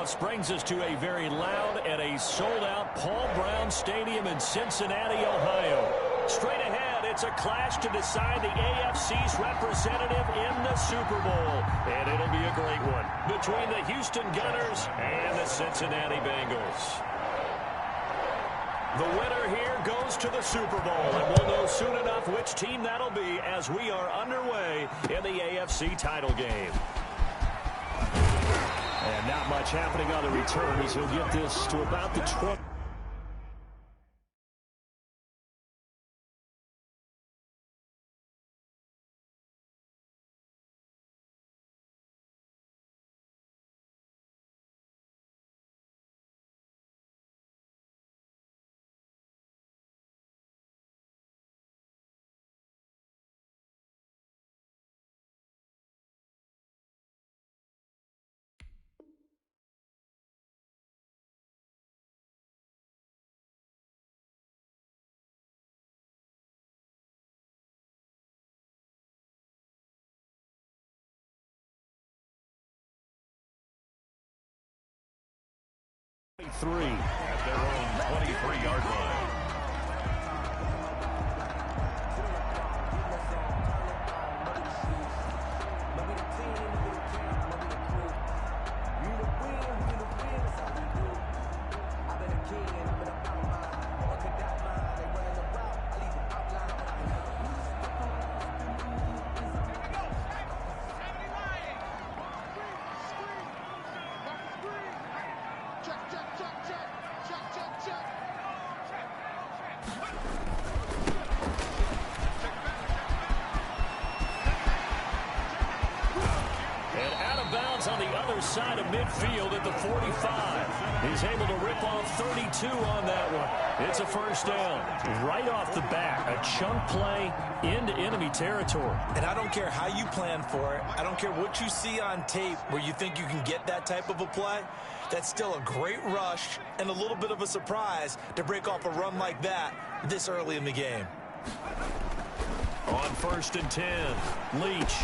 kickoffs brings us to a very loud and a sold-out Paul Brown Stadium in Cincinnati, Ohio. Straight ahead, it's a clash to decide the AFC's representative in the Super Bowl. And it'll be a great one between the Houston Gunners and the Cincinnati Bengals. The winner here goes to the Super Bowl, and we'll know soon enough which team that'll be as we are underway in the AFC title game. And not much happening on the return as he'll get this to about the 20. Three at their own 23-yard line. On the other side of midfield at the 45. He's able to rip off 32 on that one. It's a first down. Right off the bat, a chunk play into enemy territory. And I don't care how you plan for it. I don't care what you see on tape where you think you can get that type of a play. That's still a great rush and a little bit of a surprise to break off a run like that this early in the game. On 1st and 10, Leach.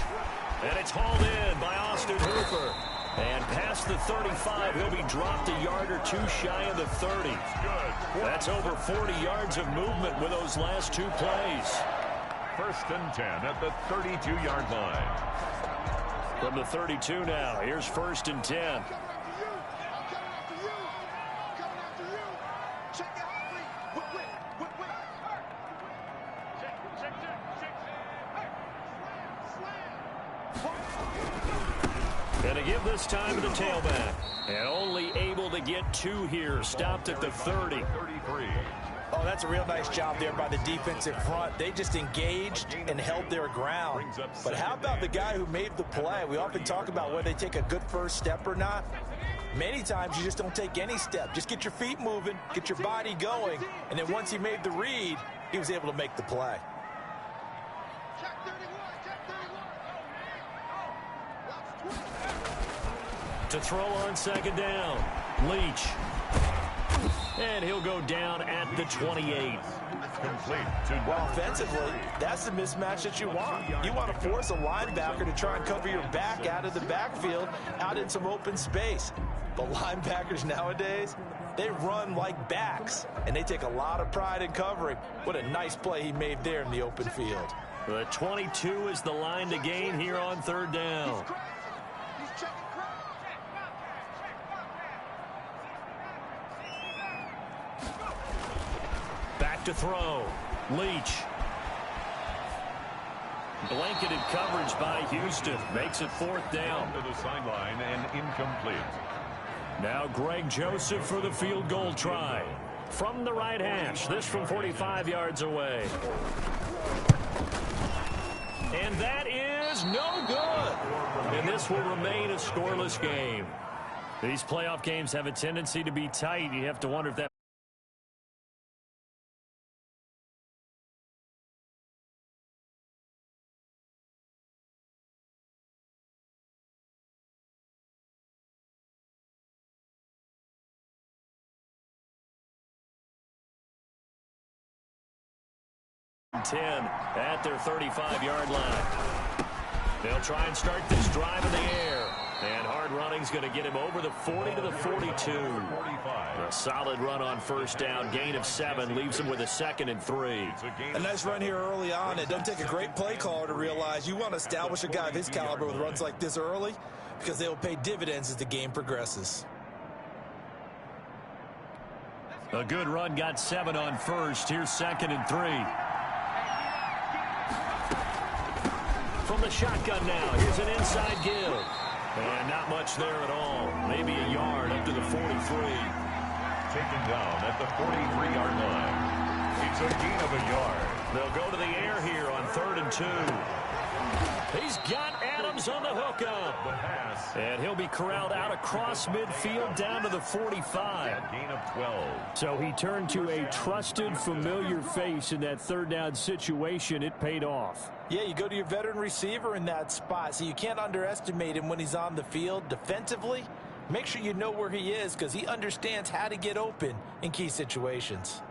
And it's hauled in by Austin Hooper. And past the 35, he'll be dropped a yard or two shy of the 30. That's over 40 yards of movement with those last two plays. 1st and 10 at the 32-yard line. From the 32 now, here's 1st and 10. Going to give this time to the tailback. And only able to get two here. Stopped at the 30. 33. Oh, that's a real nice job there by the defensive front. They just engaged and held their ground. But how about the guy who made the play? We often talk about whether they take a good first step or not. Many times you just don't take any step. Just get your feet moving, get your body going, and then once he made the read, he was able to make the play. To throw on 2nd down, Leach. And he'll go down at the 28. Complete. Well, offensively, that's the mismatch that you want. You want to force a linebacker to try and cover your back out of the backfield, out in some open space. But linebackers nowadays, they run like backs, and they take a lot of pride in covering. What a nice play he made there in the open field. The 22 is the line to gain here on 3rd down. Back to throw. Leach. Blanketed coverage by Houston. Makes it 4th down. To the sideline and incomplete. Now Greg Joseph for the field goal try. From the right hash. This from 45 yards away. And that is no good. And this will remain a scoreless game. These playoff games have a tendency to be tight. You have to wonder if that at their 35-yard line. They'll try and start this drive in the air. And hard running's going to get him over the 40 to the 42. A solid run on first down. Gain of 7 leaves him with a 2nd and 3. A nice run here early on. It doesn't take a great play caller to realize you want to establish a guy of his caliber with runs like this early because they will pay dividends as the game progresses. A good run got 7 on first. Here's 2nd and 3. From the shotgun now, here's an inside give. And not much there at all. Maybe a yard up to the 43. Taken down at the 43-yard line. It's a gain of a yard. They'll go to the air here on 3rd and 2. He's got Adams on the hookup. The pass. And he'll be corralled out across midfield down to the 45. Gain of 12. So he turned to a trusted, familiar face in that 3rd down situation. It paid off. Yeah, you go to your veteran receiver in that spot, so you can't underestimate him when he's on the field defensively. Make sure you know where he is because he understands how to get open in key situations.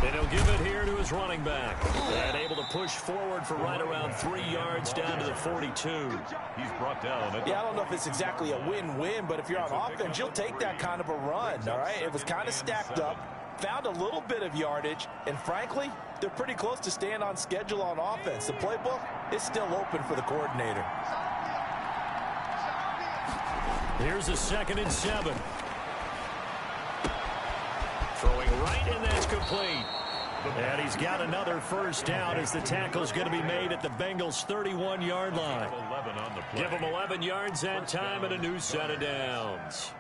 And he'll give it here to his running back. And able to push forward for right around 3 yards down to the 42. He's brought down. Yeah, I don't know if it's exactly a win-win, but if you're on offense, you'll take that kind of a run, all right? It was kind of stacked up, found a little bit of yardage, and frankly, they're pretty close to staying on schedule on offense. The playbook is still open for the coordinator. Here's a 2nd and 7. Throwing right, and that's complete. And he's got another first down as the tackle's going to be made at the Bengals' 31-yard line. Give him 11 yards that time and a new set of downs.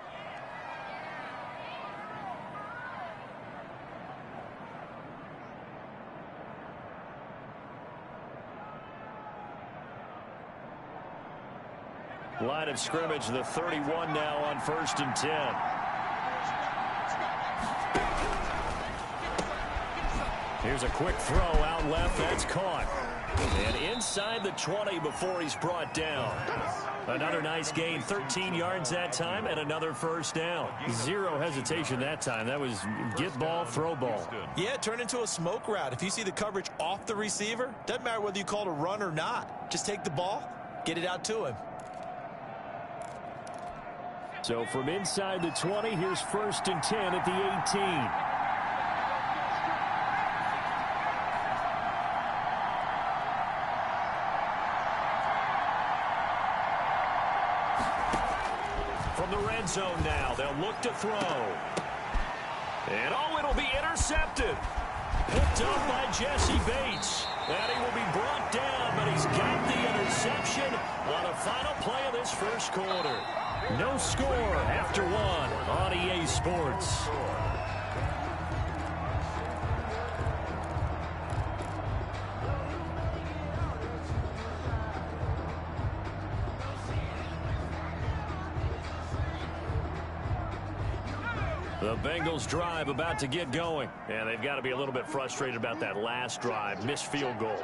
Line of scrimmage, the 31 now on 1st and 10. Here's a quick throw out left. That's caught. And inside the 20 before he's brought down. Another nice gain. 13 yards that time and another first down. Zero hesitation that time. That was get ball, throw ball. Yeah, it turned into a smoke route. If you see the coverage off the receiver, doesn't matter whether you call it a run or not. Just take the ball, get it out to him. So from inside the 20, here's 1st and 10 at the 18. Zone now. They'll look to throw. And it'll be intercepted. Picked up by Jesse Bates. And he will be brought down, but he's got the interception on the final play of this first quarter. No score after 1 on EA Sports. The Bengals drive about to get going. And they've got to be a little bit frustrated about that last drive. Missed field goal.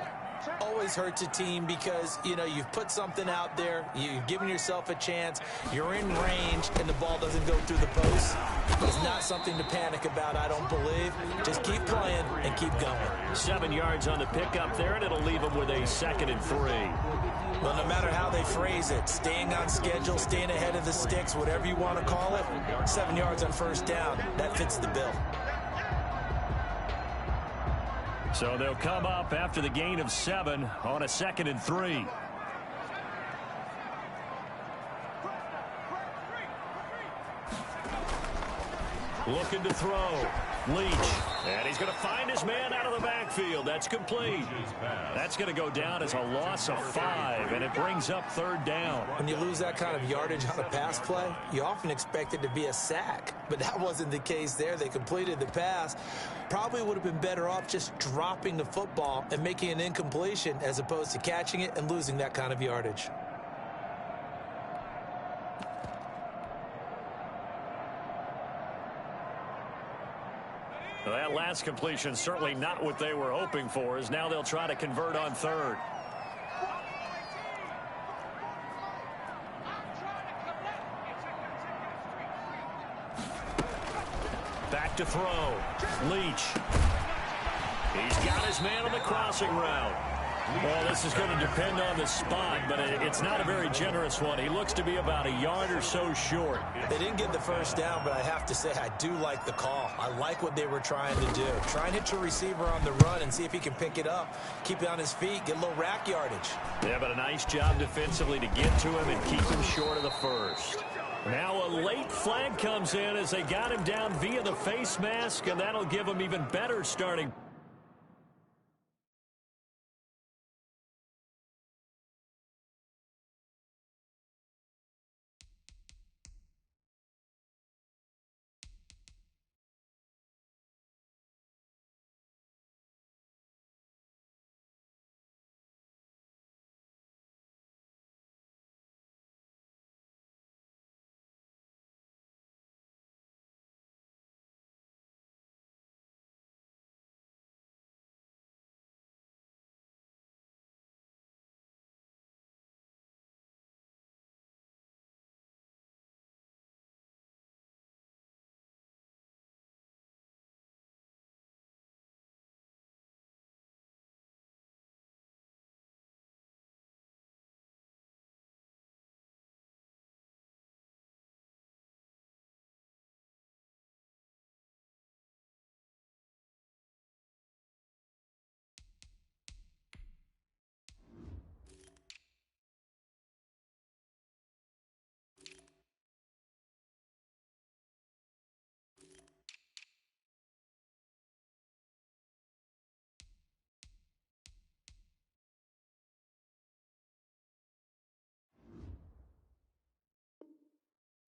Always hurts a team because, you know, you've put something out there. You've given yourself a chance. You're in range, and the ball doesn't go through the post. It's not something to panic about, I don't believe. Just keep playing and keep going. 7 yards on the pickup there, and it'll leave them with a 2nd and 3. Well, no matter how they phrase it, staying on schedule, staying ahead of the sticks, whatever you want to call it, 7 yards on first down, that fits the bill. So they'll come up after the gain of 7 on a 2nd and 3. Looking to throw. Leach. And he's going to find his man out of the backfield. That's complete. That's going to go down as a loss of 5, and it brings up 3rd down. When you lose that kind of yardage on a pass play, you often expect it to be a sack. But that wasn't the case there. They completed the pass. Probably would have been better off just dropping the football and making an incompletion as opposed to catching it and losing that kind of yardage. Well, that last completion certainly not what they were hoping for, as now they'll try to convert on 3rd. Back back to throw. Leach. He's got his man on the crossing route. Well, this is going to depend on the spot, but it's not a very generous one. He looks to be about a yard or so short. They didn't get the first down, but I have to say I do like the call. I like what they were trying to do. Try and hit your receiver on the run and see if he can pick it up, keep it on his feet, get a little rack yardage. Yeah, but a nice job defensively to get to him and keep him short of the first. Now a late flag comes in as they got him down via the face mask, and that'll give him even better starting.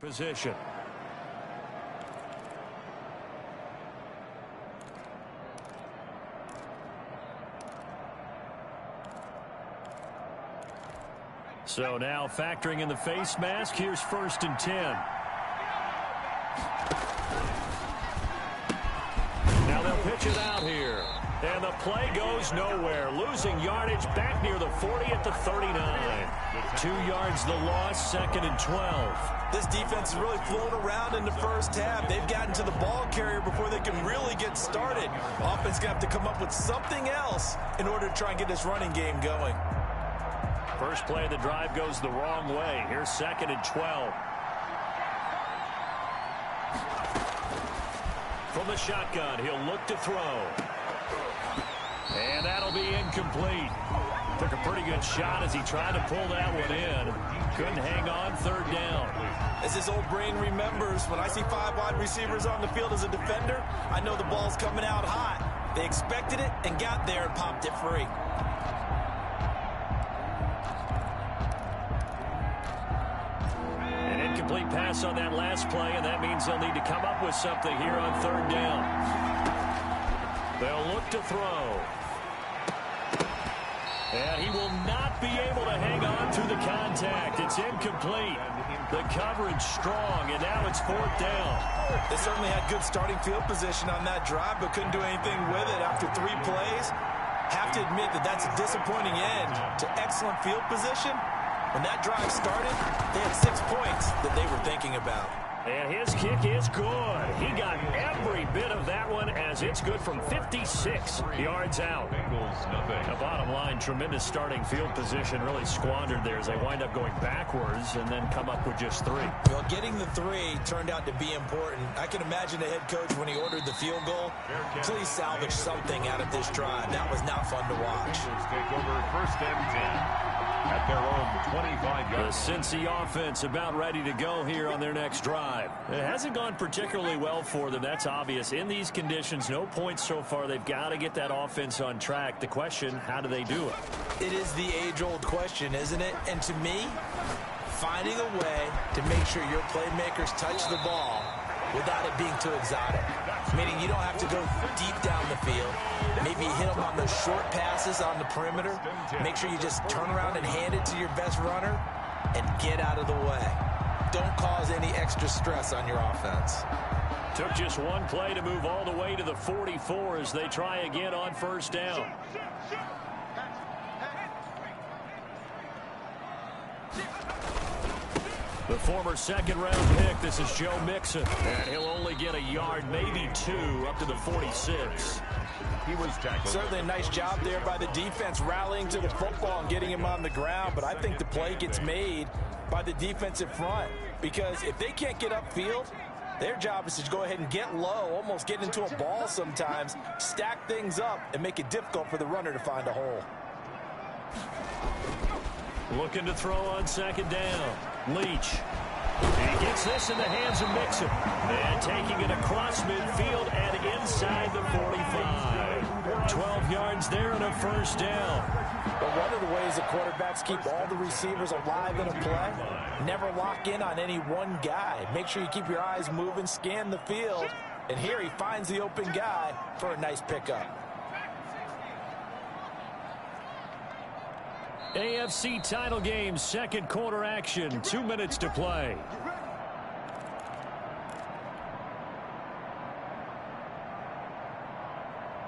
Position. So now factoring in the face mask, here's 1st and 10. Now they'll pitch it out here. And the play goes nowhere. Losing yardage back near the 40 at the 39. 2 yards the loss, 2nd and 12. This defense is really flown around in the first half. They've gotten to the ball carrier before they can really get started. Offense going to have to come up with something else in order to try and get this running game going. First play of the drive goes the wrong way. Here's 2nd and 12. From the shotgun, he'll look to throw. And that'll be incomplete. Took a pretty good shot as he tried to pull that one in. Couldn't hang on, 3rd down. As his old brain remembers, when I see 5 wide receivers on the field as a defender, I know the ball's coming out hot. They expected it and got there and popped it free. An incomplete pass on that last play, and that means they'll need to come up with something here on 3rd down. They'll look to throw. And he will not be able to hang on to the contact. It's incomplete. The coverage strong, and now it's 4th down. They certainly had good starting field position on that drive, but couldn't do anything with it after 3 plays. Have to admit that that's a disappointing end to excellent field position. When that drive started, they had 6 points that they were thinking about. And his kick is good. He got every bit of that one as it's good from 56 yards out. The bottom line, tremendous starting field position, really squandered there as they wind up going backwards and then come up with just 3. Well, getting the 3 turned out to be important. I can imagine the head coach when he ordered the field goal. Please salvage something out of this drive. That was not fun to watch. Take over 1st and 10. At their own 25-yard. The Cincy offense about ready to go here on their next drive. It hasn't gone particularly well for them. That's obvious. In these conditions, no points so far. They've got to get that offense on track. The question, how do they do it? It is the age-old question, isn't it? And to me, finding a way to make sure your playmakers touch the ball without it being too exotic. Meaning you don't have to go deep down the field. Maybe you hit them on those short passes on the perimeter. Make sure you just turn around and hand it to your best runner and get out of the way. Don't cause any extra stress on your offense. Took just 1 play to move all the way to the 44 as they try again on 1st down. The former second-round pick, this is Joe Mixon. And he'll only get a yard, maybe 2, up to the 46. He was tackled. Certainly a nice job there by the defense rallying to the football and getting him on the ground. But I think the play gets made by the defensive front, because if they can't get upfield, their job is to go ahead and get low, almost get into a ball sometimes, stack things up, and make it difficult for the runner to find a hole. Looking to throw on second down. Leach. He gets this in the hands of Mixon. And taking it across midfield and inside the 45. 12 yards there and a first down. But one of the ways the quarterbacks keep all the receivers alive in a play, never lock in on any one guy. Make sure you keep your eyes moving, scan the field. And here he finds the open guy for a nice pickup. AFC title game, second quarter action, 2 minutes to play.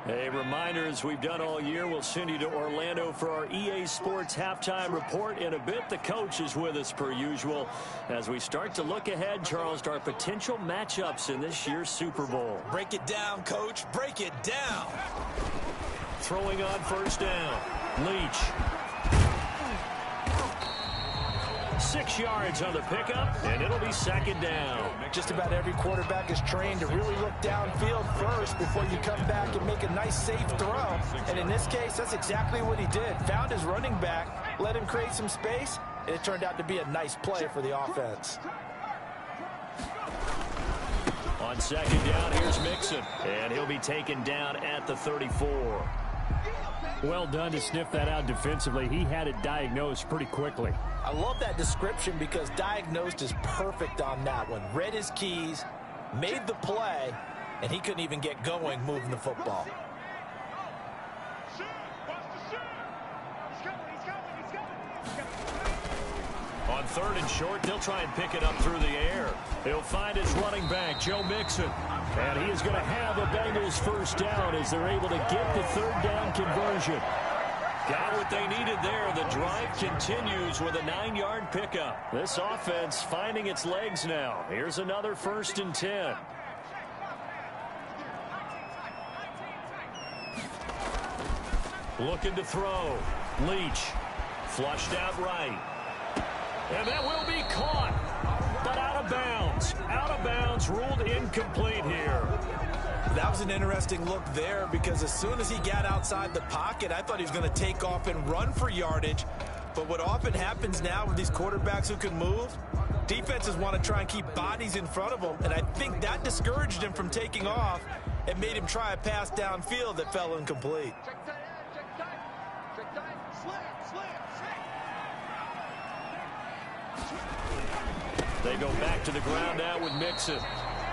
A reminder, as we've done all year, we'll send you to Orlando for our EA Sports halftime report. In a bit, the coach is with us per usual as we start to look ahead, Charles, to our potential matchups in this year's Super Bowl. Break it down, Coach. Break it down. Throwing on first down. Leach. 6 yards on the pickup, and it'll be second down. Just about every quarterback is trained to really look downfield first before you come back and make a nice, safe throw. And in this case, that's exactly what he did. Found his running back, let him create some space, and it turned out to be a nice play for the offense. On second down, here's Mixon, and he'll be taken down at the 34. Well done to sniff that out defensively. He had it diagnosed pretty quickly. I love that description because diagnosed is perfect on that one. Read his keys, made the play, and he couldn't even get going moving the football. On third and short, they'll try and pick it up through the air. He'll find his running back, Joe Mixon. And he is going to have a Bengals first down as they're able to get the third down conversion. Got what they needed there. The drive continues with a 9-yard pickup. This offense finding its legs now. Here's another 1st and 10. Looking to throw. Leach. Flushed out right. And that will be caught. But out of bounds. Out of bounds, ruled incomplete here. That was an interesting look there because as soon as he got outside the pocket, I thought he was going to take off and run for yardage. But what often happens now with these quarterbacks who can move, defenses want to try and keep bodies in front of them, and I think that discouraged him from taking off and made him try a pass downfield that fell incomplete. They go back to the ground now with Mixon.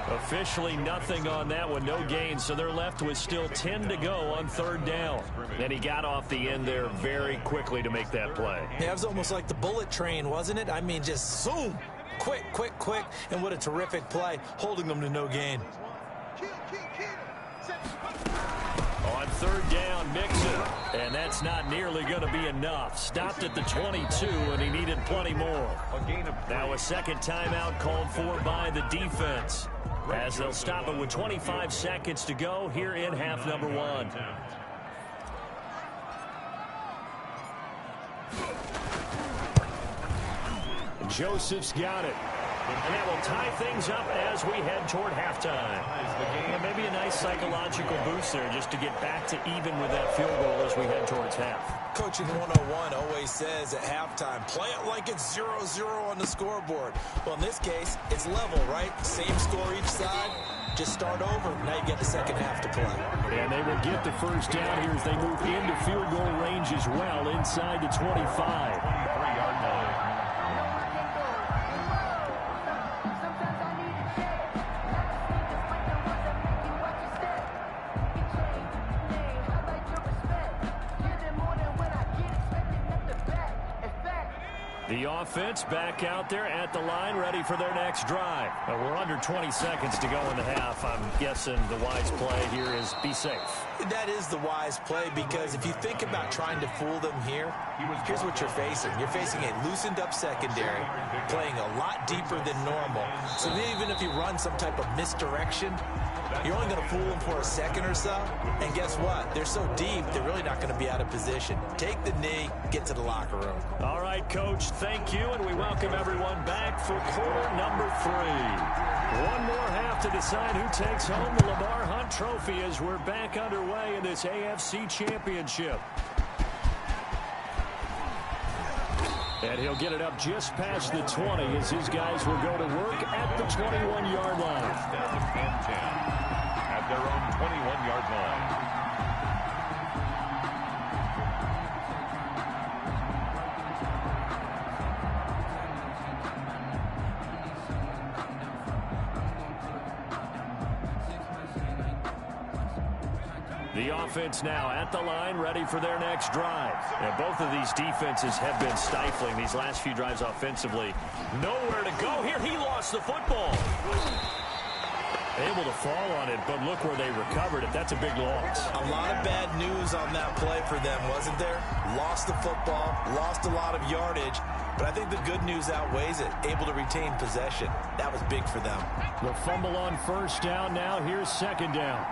Officially nothing on that one, no gain, so they're left with still 10 to go on third down. And he got off the end there very quickly to make that play. Yeah, it was almost like the bullet train, wasn't it? I mean, just zoom, quick, quick, quick, and what a terrific play, holding them to no gain. On third down, Mixon, and that's not nearly going to be enough. Stopped at the 22, and he needed plenty more. Now a second timeout called for by the defense, as they'll stop it with 25 seconds to go here in half number 1. Joseph's got it. And that will tie things up as we head toward halftime. And maybe a nice psychological boost there just to get back to even with that field goal as we head towards half. Coaching 101 always says at halftime, play it like it's 0-0 on the scoreboard. Well, in this case, it's level, right? Same score each side. Just start over. Now you get the second half to play. And they will get the first down here as they move into field goal range as well inside the 25. 23-yard line. The offense back out there at the line, ready for their next drive. We're under 20 seconds to go in the half. I'm guessing the wise play here is be safe. That is the wise play, because if you think about trying to fool them here, here's what you're facing. You're facing a loosened-up secondary, playing a lot deeper than normal. So even if you run some type of misdirection, you're only going to fool them for a second or so. And guess what? They're so deep, they're really not going to be out of position. Take the knee, get to the locker room. All right, Coach, thank you, and we welcome everyone back for quarter number 3. One more half to decide who takes home the Lamar Hunt Trophy as we're back underway in this AFC Championship. And he'll get it up just past the 20 as his guys will go to work at the 21-yard line. At their own 21-yard line. The offense now at the line, ready for their next drive. And both of these defenses have been stifling these last few drives offensively. Nowhere to go here. He lost the football. Able to fall on it, but look where they recovered it. That's a big loss. A lot of bad news on that play for them, wasn't there? Lost the football, lost a lot of yardage, but I think the good news outweighs it. Able to retain possession. That was big for them. The fumble on first down. Now here's second down.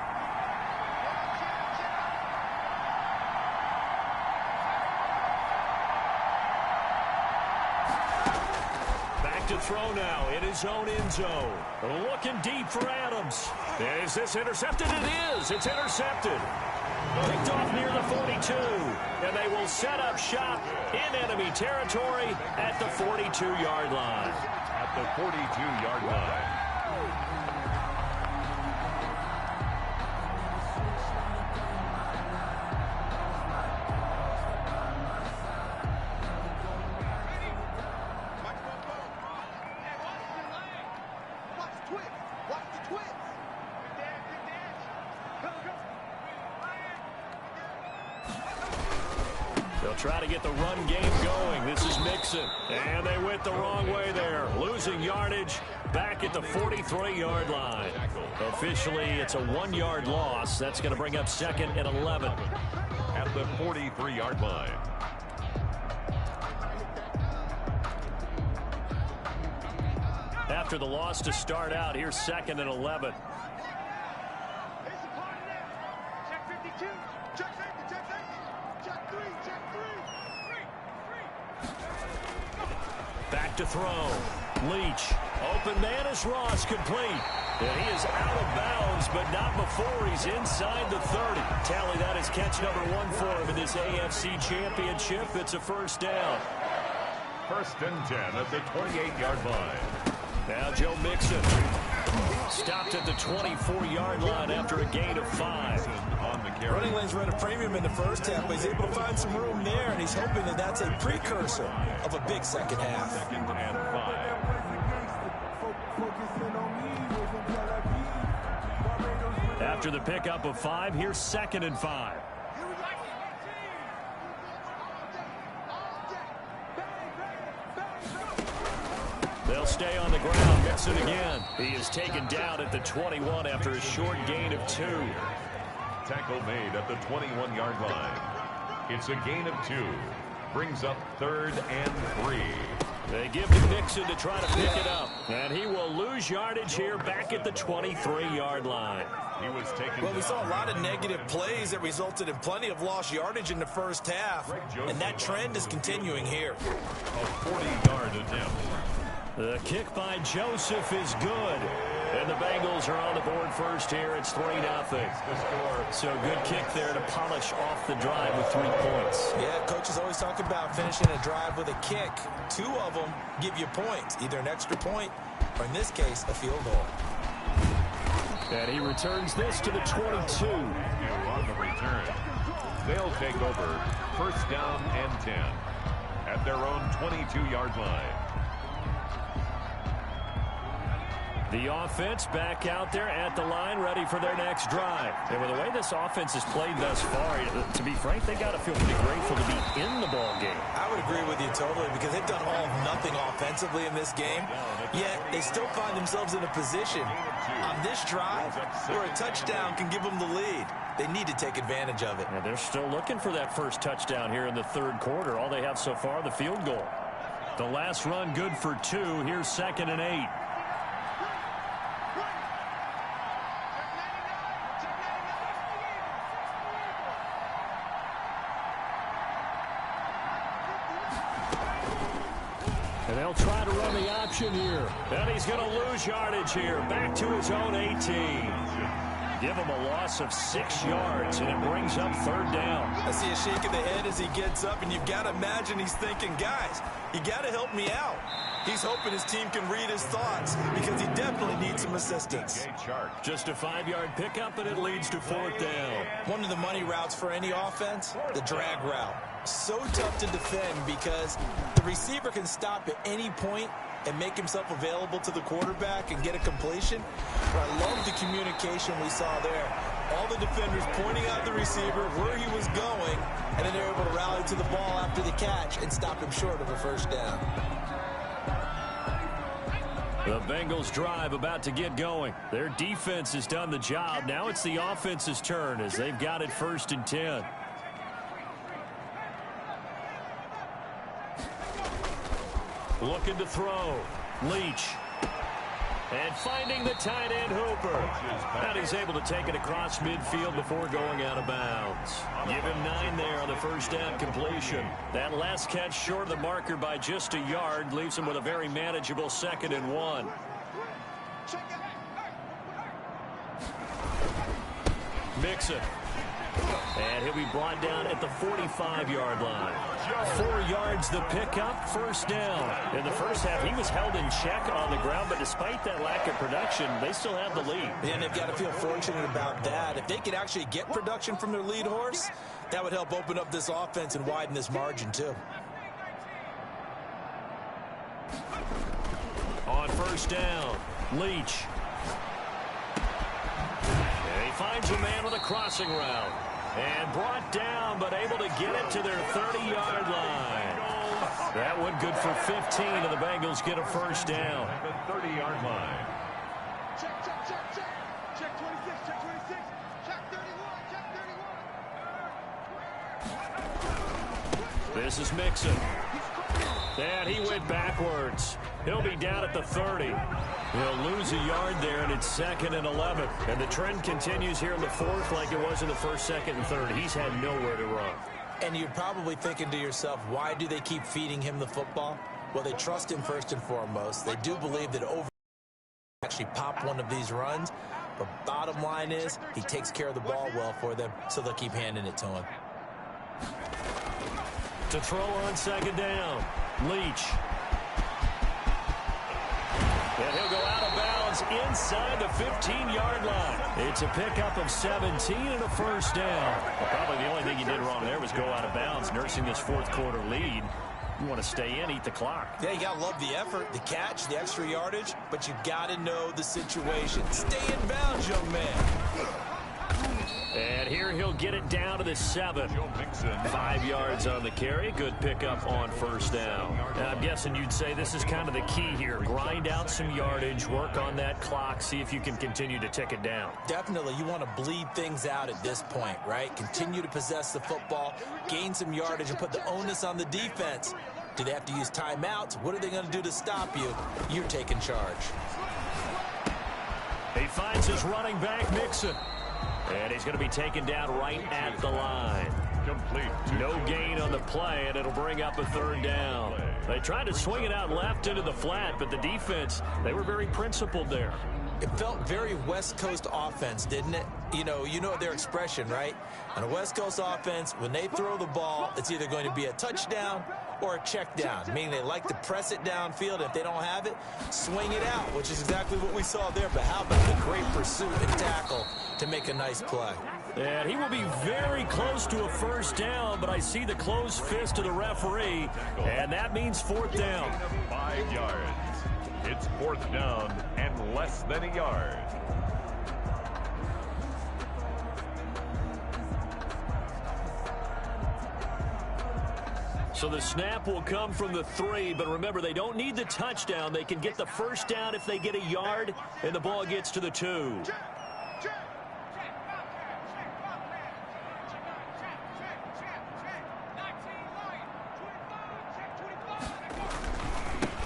To throw now in his own end zone. Looking deep for Adams. Is this intercepted? It is. It's intercepted. Picked off near the 42. And they will set up shop in enemy territory at the 42-yard line. At the 42-yard line. They'll try to get the run game going. This is Mixon. And they went the wrong way there. Losing yardage back at the 43-yard line. Officially, it's a 1-yard loss. That's going to bring up 2nd and 11. At the 43-yard line. After the loss to start out, here's 2nd and 11. Back to throw. Leach. Open man is Ross, complete. And he is out of bounds, but not before he's inside the 30. Tally, that is catch number 1 for him in this AFC Championship. It's a first down. 1st and 10 at the 28-yard line. Now Joe Mixon. Stopped at the 24-yard line after a gain of 5. Running lanes were at a premium in the first half, but he's able to find some room there, and he's hoping that that's a precursor of a big second half. 2nd and 5. After the pickup of 5, here's 2nd and 5. They'll stay on the ground. Mixon again. He is taken down at the 21 after a short gain of 2. Tackle made at the 21-yard line. It's a gain of 2. Brings up 3rd and 3. They give to Mixon to try to pick it up. And he will lose yardage here back at the 23-yard line. He was taken Well, we saw a lot of negative plays that resulted in plenty of lost yardage in the first half. And that trend is continuing here. A 40-yard attempt. The kick by Joseph is good. And the Bengals are on the board first here. It's 3-0. So good kick there to polish off the drive with 3 points. Yeah, coaches always talk about finishing a drive with a kick. 2 of them give you points, either an extra point or, in this case, a field goal. And he returns this to the 22. On the return. They'll take over 1st down and 10 at their own 22-yard line. The offense back out there at the line, ready for their next drive. And with the way this offense has played thus far, to be frank, they got to feel pretty grateful to be in the ball game. I would agree with you totally, because they've done all of nothing offensively in this game, yet they still find themselves in a position on this drive where a touchdown can give them the lead. They need to take advantage of it. And they're still looking for that first touchdown here in the third quarter. All they have so far, the field goal. The last run good for 2. Here's 2nd and 8. And they'll try to run the option here. And he's going to lose yardage here. Back to his own 18. Give him a loss of 6 yards, and it brings up 3rd down. I see a shake of the head as he gets up, and you've got to imagine he's thinking, guys, you got to help me out. He's hoping his team can read his thoughts because he definitely needs some assistance. Just a 5-yard pickup, and it leads to 4th down. One of the money routes for any offense, the drag route. So tough to defend because the receiver can stop at any point and make himself available to the quarterback and get a completion. But I love the communication we saw there. All the defenders pointing out the receiver, where he was going, and then they're able to rally to the ball after the catch and stop him short of a 1st down. The Bengals drive about to get going. Their defense has done the job. Now it's the offense's turn as they've got it 1st and 10. Looking to throw. Leach. And finding the tight end Hooper. And he's able to take it across midfield before going out of bounds. Give him 9 there on the 1st down completion. That last catch short of the marker by just a yard leaves him with a very manageable 2nd and 1. Mixon. And he'll be brought down at the 45-yard line. 4 yards the pickup, 1st down. In the first half, he was held in check on the ground, but despite that lack of production, they still have the lead. And they've got to feel fortunate about that. If they could actually get production from their lead horse, that would help open up this offense and widen this margin too. On 1st down, Leach. And he finds a man with a crossing route. And brought down, but able to get it to their 30-yard line. That one good for 15, and the Bengals get a 1st down. At the 30-yard line. Check, check, check, check. Check 26, check 26. Check 31, check 31. This is Mixon. And he went backwards. He'll be down at the 30. He'll lose a yard there, and it's 2nd and 11. And the trend continues here in the 4th like it was in the 1st, 2nd, and 3rd. He's had nowhere to run. And you're probably thinking to yourself, why do they keep feeding him the football? Well, they trust him first and foremost. They do believe that over actually pop one of these runs. But bottom line is, he takes care of the ball well for them, so they'll keep handing it to him. To throw on 2nd down, Leach. And he'll go out of bounds inside the 15-yard line. It's a pickup of 17 and a 1st down. Well, probably the only thing he did wrong there was go out of bounds, nursing this 4th quarter lead. You want to stay in, eat the clock. Yeah, you got to love the effort, the catch, the extra yardage, but you got to know the situation. Stay in bounds, young man. And here he'll get it down to the 7. 5 yards on the carry. Good pickup on 1st down. And I'm guessing you'd say this is kind of the key here. Grind out some yardage, work on that clock, see if you can continue to tick it down. Definitely, you want to bleed things out at this point, right? Continue to possess the football, gain some yardage, and put the onus on the defense. Do they have to use timeouts? What are they going to do to stop you? You're taking charge. He finds his running back, Mixon. And he's going to be taken down right at the line. Complete. No gain on the play, and it'll bring up a 3rd down. They tried to swing it out left into the flat, but the defense, they were very principled there. It felt very West Coast offense, didn't it? You know their expression, right? On a West Coast offense, when they throw the ball, it's either going to be a touchdown or a check down, meaning they like to press it downfield. If they don't have it, swing it out, which is exactly what we saw there. But how about the great pursuit and tackle to make a nice play? And he will be very close to a 1st down, but I see the closed fist of the referee, and that means 4th down. 5 yards. It's 4th down and and less than a yard. So the snap will come from the 3, but remember, they don't need the touchdown. They can get the first down if they get a yard, and the ball gets to the 2.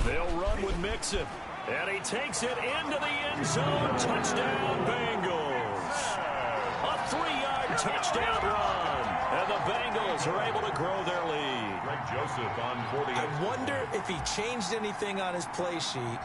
They'll run with Mixon, and he takes it into the end zone. Touchdown, Bengals. A 3-yard touchdown run, and the Bengals are able to grow their lead. Greg Joseph on 48. I wonder if he changed anything on his play sheet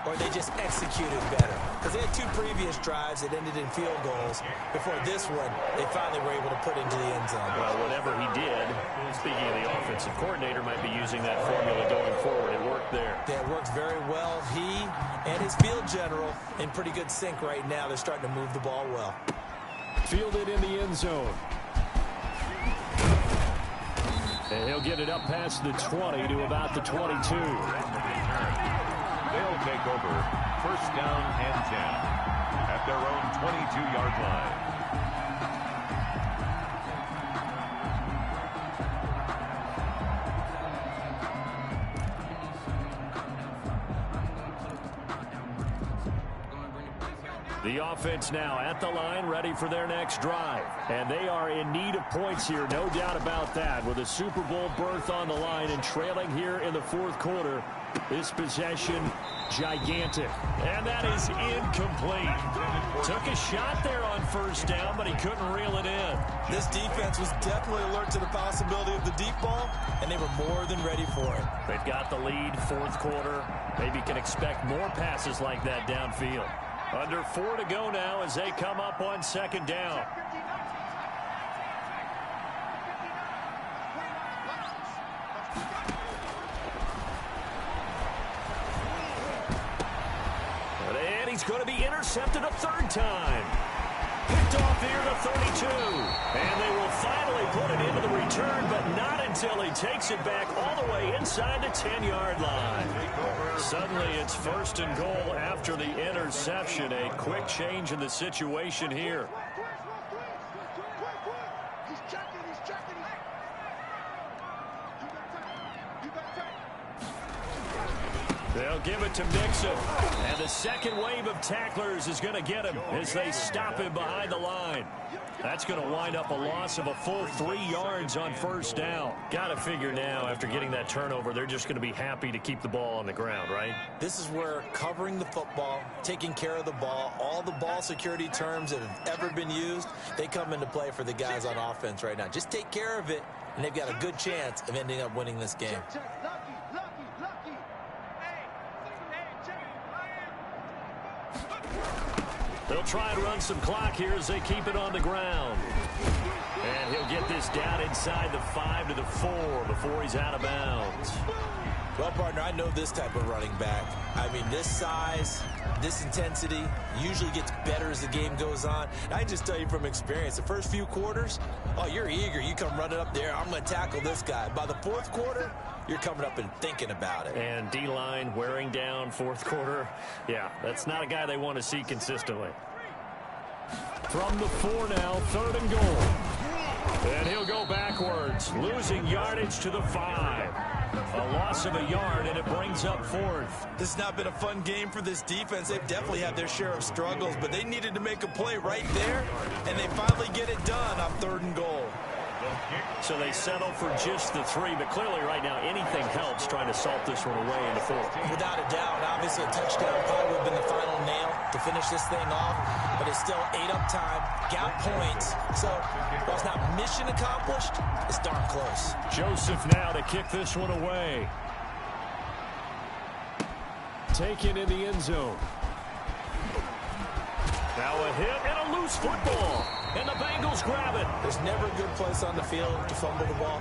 or they just executed better. Because they had 2 previous drives that ended in field goals. Before this one, they finally were able to put into the end zone. Well, whatever he did, speaking of the offensive coordinator, might be using that formula going forward. It worked there. Yeah, it worked very well. He and his field general in pretty good sync right now. They're starting to move the ball well. Fielded in the end zone. And he'll get it up past the 20 to about the 22. They'll take over first down and 10 at their own 22-yard line. The offense now at the line, ready for their next drive. And they are in need of points here, no doubt about that. With a Super Bowl berth on the line and trailing here in the 4th quarter, this possession gigantic. And that is incomplete. Took a shot there on first down, but he couldn't reel it in. This defense was definitely alert to the possibility of the deep ball, and they were more than ready for it. They've got the lead, 4th quarter. Maybe can expect more passes like that downfield. Under 4 to go now as they come up on 2nd down. And he's going to be intercepted a 3rd time. Picked off near the 32. And they will finally put it into the return, but not until he takes it back all the way inside the 10-yard line. Suddenly it's 1st and goal after the interception. A quick change in the situation here. He's checking. They'll give it to Mixon. And the second wave of tacklers is going to get him as they stop him behind the line. That's going to wind up a loss of a full 3 yards on first down. Got to figure now, after getting that turnover, they're just going to be happy to keep the ball on the ground, right? This is where covering the football, taking care of the ball, all the ball security terms that have ever been used, they come into play for the guys on offense right now. Just take care of it, and they've got a good chance of ending up winning this game. Lucky. Hey, They'll try and run some clock here as they keep it on the ground. And he'll get this down inside the 5 to the 4 before he's out of bounds. Well, partner, I know this type of running back. I mean, this size, this intensity usually gets better as the game goes on. And I just tell you from experience, the first few quarters, oh, you're eager. You come running up there, I'm going to tackle this guy. By the 4th quarter, you're coming up and thinking about it. And D-line wearing down 4th quarter. Yeah, that's not a guy they want to see consistently. From the 4 now, 3rd and goal. And he'll go backwards, losing yardage to the 5. A loss of a yard, and it brings up 4th. This has not been a fun game for this defense. They've definitely had their share of struggles, but they needed to make a play right there, and they finally get it done on 3rd and goal. So they settle for just the 3, but clearly right now anything helps trying to salt this one away in the 4th. Without a doubt, obviously a touchdown probably would have been the final nail to finish this thing off, but it's still 8 up time, got points, so while it's not mission accomplished, it's darn close. Joseph now to kick this one away. Taken in the end zone. Now a hit and a loose football. And the Bengals grab it. There's never a good place on the field to fumble the ball.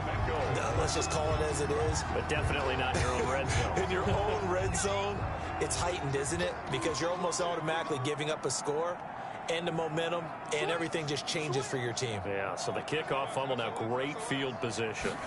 Let's just call it as it is. But definitely not in your own red zone. In your own red zone, it's heightened, isn't it? Because you're almost automatically giving up a score and the momentum, and everything just changes for your team. Yeah, so the kickoff fumble, now great field position.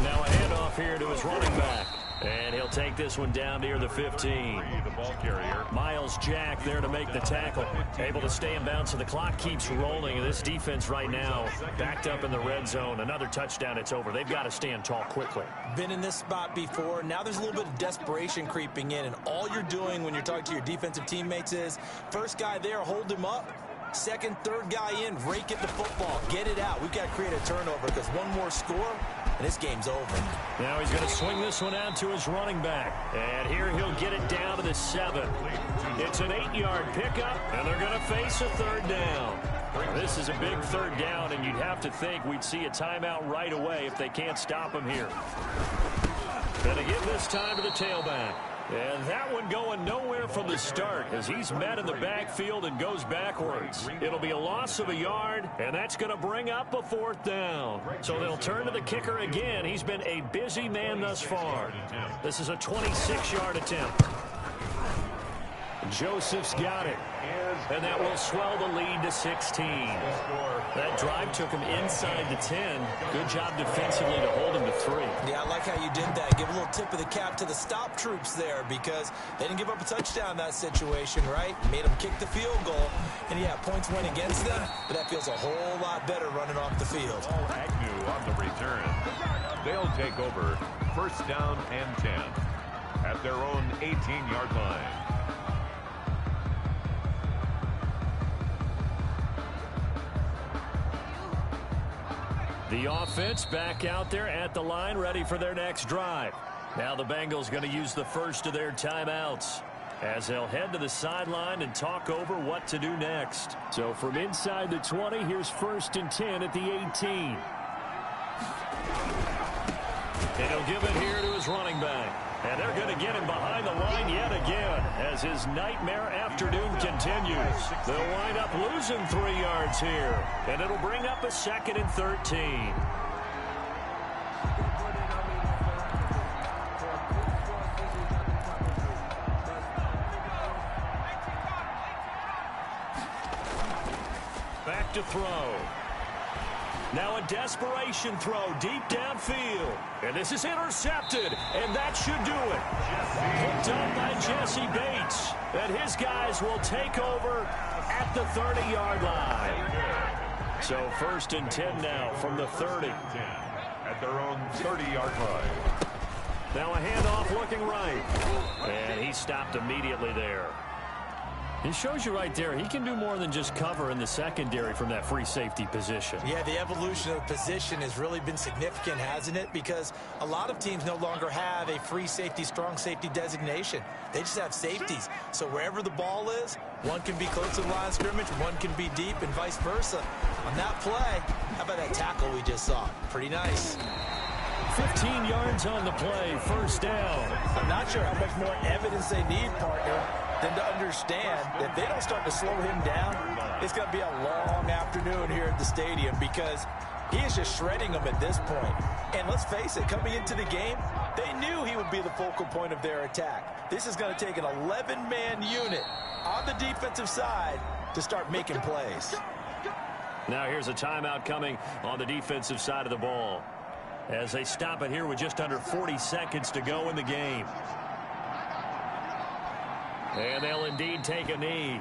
Now a handoff here to his running back. And he'll take this one down near the 15. The ball carrier. Miles Jack there to make the tackle. Able to stay in bounds, so the clock keeps rolling. And this defense right now backed up in the red zone. Another touchdown, it's over. They've got to stand tall quickly. Been in this spot before. Now there's a little bit of desperation creeping in. And all you're doing when you're talking to your defensive teammates is, first guy there, hold him up. Second, third guy in, rake at the football. Get it out. We've got to create a turnover because one more score, and this game's over. Now he's going to swing this one out to his running back. And here he'll get it down to the 7. It's an 8-yard pickup, and they're going to face a third down. This is a big third down, and you'd have to think we'd see a timeout right away if they can't stop him here. Going to give this time to the tailback. And that one going nowhere from the start as he's met in the backfield and goes backwards. It'll be a loss of a yard, and that's going to bring up a fourth down. So they'll turn to the kicker again. He's been a busy man thus far. This is a 26-yard attempt. Joseph's got it. And that will swell the lead to 16. That drive took him inside the 10. Good job defensively to hold him to 3. Yeah, I like how you did that. Give a little tip of the cap to the stop troops there because they didn't give up a touchdown in that situation, right? Made them kick the field goal. And, yeah, points went against them, but that feels a whole lot better running off the field. Agnew on the return. They'll take over first down and 10 at their own 18-yard line. The offense back out there at the line, ready for their next drive. Now the Bengals going to use the first of their timeouts as they'll head to the sideline and talk over what to do next. So from inside the 20, here's 1st and 10 at the 18. And he'll give it here to his running back. And they're going to get him behind the line yet again as his nightmare afternoon continues. They'll wind up losing 3 yards here. And it'll bring up a 2nd and 13. Back to throw. Now a desperation throw deep downfield. And this is intercepted. And that should do it. Picked up by Jesse Bates. And his guys will take over at the 30-yard line. So 1st and 10 now from the 30. At their own 30-yard line. Now a handoff looking right. And he stopped immediately there. It shows you right there, he can do more than just cover in the secondary from that free safety position. Yeah, the evolution of the position has really been significant, hasn't it? Because a lot of teams no longer have a free safety, strong safety designation. They just have safeties. So wherever the ball is, one can be close to the line of scrimmage, one can be deep, and vice versa. On that play, how about that tackle we just saw? Pretty nice. 15 yards on the play, 1st down. I'm not sure how much more evidence they need, partner, than to understand that if they don't start to slow him down, it's going to be a long afternoon here at the stadium because he is just shredding them at this point. And let's face it, coming into the game, they knew he would be the focal point of their attack. This is going to take an 11-man unit on the defensive side to start making plays. Now here's a timeout coming on the defensive side of the ball as they stop it here with just under 40 seconds to go in the game. And they'll indeed take a knee.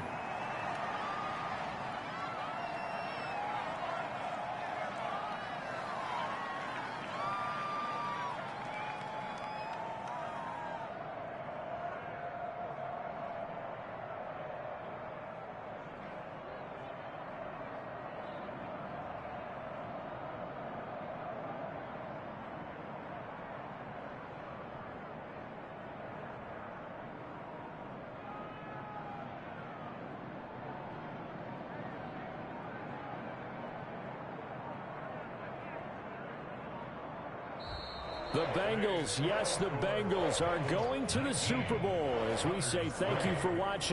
The Bengals, yes, the Bengals are going to the Super Bowl as we say thank you for watching.